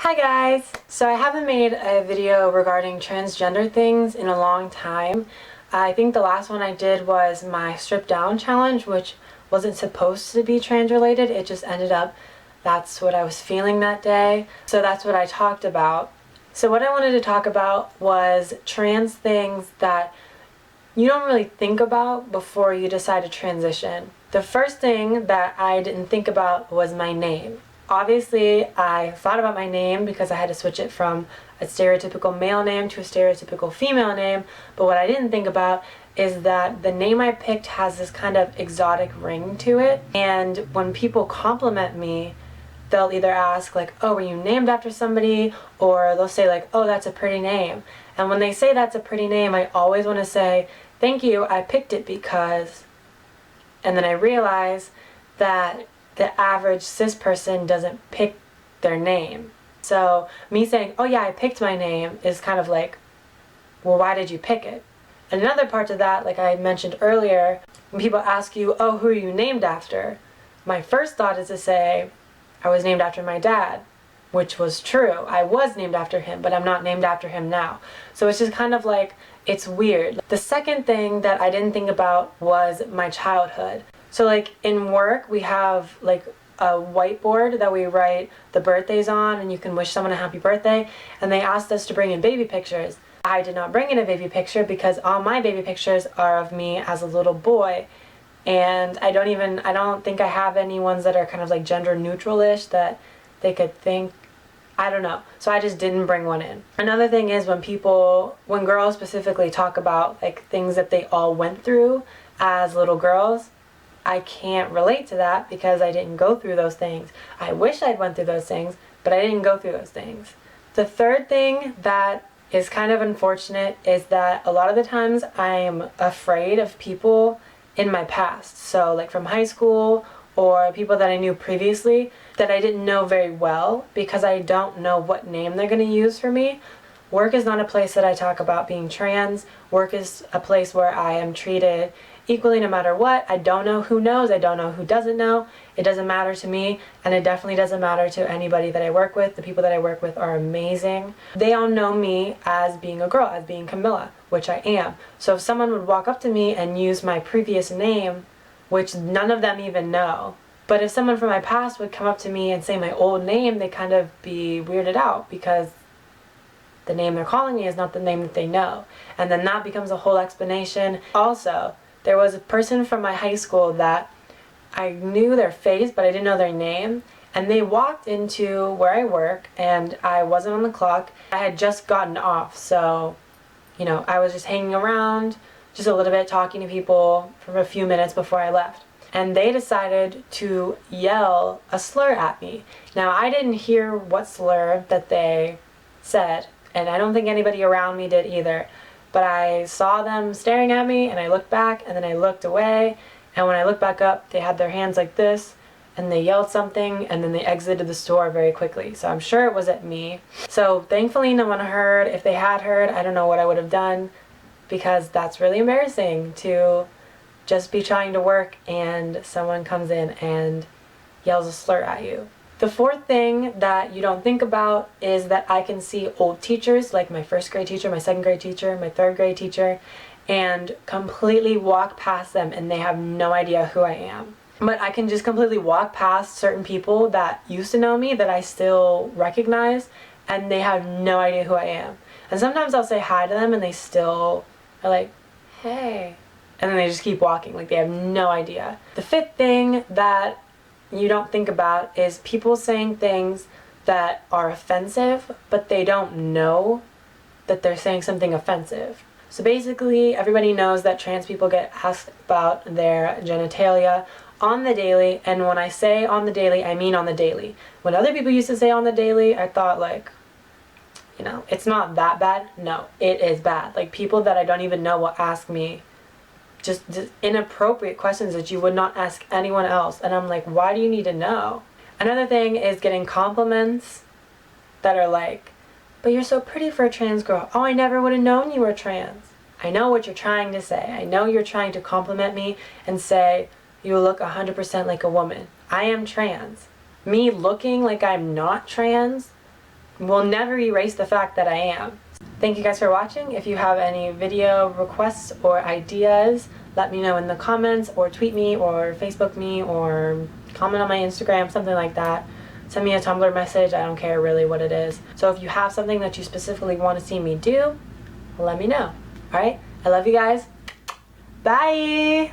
Hi guys! So I haven't made a video regarding transgender things in a long time. I think the last one I did was my strip down challenge, which wasn't supposed to be trans related. It just ended up that's what I was feeling that day. So that's what I talked about. So what I wanted to talk about was trans things that you don't really think about before you decide to transition. The first thing that I didn't think about was my name. Obviously, I thought about my name because I had to switch it from a stereotypical male name to a stereotypical female name, but what I didn't think about is that the name I picked has this kind of exotic ring to it, and when people compliment me, they'll either ask like, oh, were you named after somebody? Or they'll say like, oh, that's a pretty name. And when they say that's a pretty name, I always want to say, thank you, I picked it because... And then I realize that the average cis person doesn't pick their name. So me saying, oh yeah, I picked my name is kind of like, well, why did you pick it? And another part to that, like I mentioned earlier, when people ask you, oh, who are you named after? My first thought is to say, I was named after my dad, which was true. I was named after him, but I'm not named after him now. So it's just kind of like, it's weird. The second thing that I didn't think about was my childhood. So like in work, we have like a whiteboard that we write the birthdays on, and you can wish someone a happy birthday, and they asked us to bring in baby pictures. I did not bring in a baby picture because all my baby pictures are of me as a little boy, and I don't think I have any ones that are kind of like gender neutral-ish that they could think, I don't know. So I just didn't bring one in. Another thing is when girls specifically talk about like things that they all went through as little girls, I can't relate to that because I didn't go through those things. I wish I'd went through those things, but I didn't go through those things. The third thing that is kind of unfortunate is that a lot of the times I'm afraid of people in my past. So like from high school or people that I knew previously that I didn't know very well because I don't know what name they're going to use for me. Work is not a place that I talk about being trans. Work is a place where I am treated equally no matter what. I don't know who knows. I don't know who doesn't know. It doesn't matter to me, and it definitely doesn't matter to anybody that I work with. The people that I work with are amazing. They all know me as being a girl, as being Camilla, which I am. So if someone would walk up to me and use my previous name, which none of them even know, but if someone from my past would come up to me and say my old name, they kind of be weirded out because the name they're calling me is not the name that they know. And then that becomes a whole explanation. Also, there was a person from my high school that I knew their face, but I didn't know their name. And they walked into where I work, and I wasn't on the clock. I had just gotten off, so, I was just hanging around, just a little bit, talking to people for a few minutes before I left. And they decided to yell a slur at me. Now, I didn't hear what slur that they said, and I don't think anybody around me did either. But I saw them staring at me, and I looked back, and then I looked away, and when I looked back up, they had their hands like this, and they yelled something, and then they exited the store very quickly. So I'm sure it was at me. So thankfully no one heard. If they had heard, I don't know what I would have done, because that's really embarrassing to just be trying to work and someone comes in and yells a slur at you. The fourth thing that you don't think about is that I can see old teachers, like my first grade teacher, my second grade teacher, my third grade teacher, and completely walk past them and they have no idea who I am. But I can just completely walk past certain people that used to know me that I still recognize, and they have no idea who I am. And sometimes I'll say hi to them and they still are like, hey. And then they just keep walking, like they have no idea. The fifth thing that you don't think about is people saying things that are offensive, but they don't know that they're saying something offensive. So basically, everybody knows that trans people get asked about their genitalia on the daily, and when I say on the daily, I mean on the daily. When other people used to say on the daily, I thought like, it's not that bad. No, it is bad. Like people that I don't even know will ask me just inappropriate questions that you would not ask anyone else. And I'm like, why do you need to know? Another thing is getting compliments that are like, but you're so pretty for a trans girl. Oh, I never would have known you were trans. I know what you're trying to say. I know you're trying to compliment me and say, you look 100% like a woman. I am trans. Me looking like I'm not trans will never erase the fact that I am. Thank you guys for watching. If you have any video requests or ideas, let me know in the comments, or tweet me, or Facebook me, or comment on my Instagram, something like that. Send me a Tumblr message. I don't care really what it is. So if you have something that you specifically want to see me do, let me know. Alright? I love you guys. Bye!